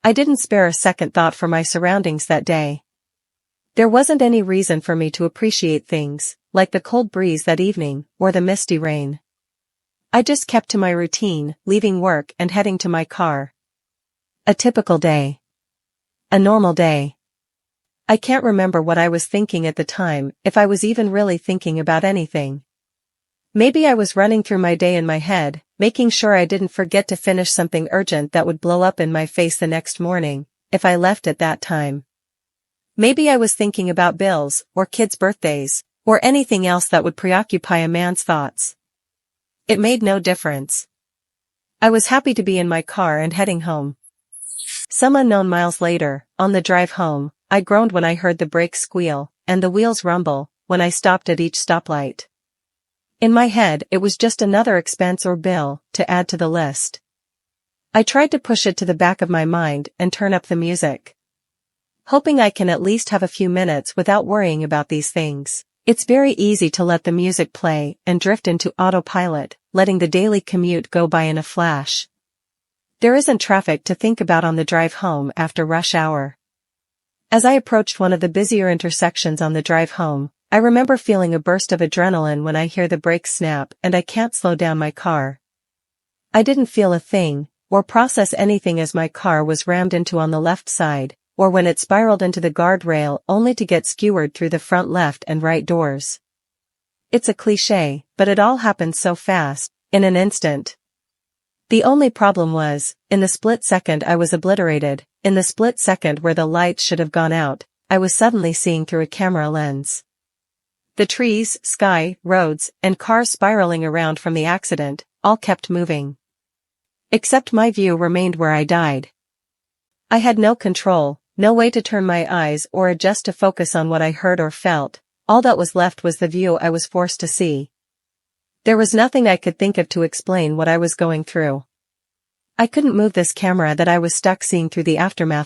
I didn't spare a second thought for my surroundings that day. There wasn't any reason for me to appreciate things, like the cold breeze that evening, or the misty rain. I just kept to my routine, leaving work and heading to my car. A typical day. A normal day. I can't remember what I was thinking at the time, if I was even really thinking about anything. Maybe I was running through my day in my head, making sure I didn't forget to finish something urgent that would blow up in my face the next morning, if I left at that time. Maybe I was thinking about bills, or kids' birthdays, or anything else that would preoccupy a man's thoughts. It made no difference. I was happy to be in my car and heading home. Some unknown miles later, on the drive home, I groaned when I heard the brakes squeal, and the wheels rumble, when I stopped at each stoplight. In my head, it was just another expense or bill, to add to the list. I tried to push it to the back of my mind and turn up the music, hoping I can at least have a few minutes without worrying about these things. It's very easy to let the music play and drift into autopilot, letting the daily commute go by in a flash. There isn't traffic to think about on the drive home after rush hour. As I approached one of the busier intersections on the drive home, I remember feeling a burst of adrenaline when I hear the brakes snap and I can't slow down my car. I didn't feel a thing, or process anything as my car was rammed into on the left side, or when it spiraled into the guardrail only to get skewered through the front left and right doors. It's a cliché, but it all happened so fast, in an instant. The only problem was, in the split second I was obliterated, in the split second where the lights should have gone out, I was suddenly seeing through a camera lens. The trees, sky, roads, and cars spiraling around from the accident, all kept moving. Except my view remained where I died. I had no control, no way to turn my eyes or adjust to focus on what I heard or felt. All that was left was the view I was forced to see. There was nothing I could think of to explain what I was going through. I couldn't move this camera that I was stuck seeing through the aftermath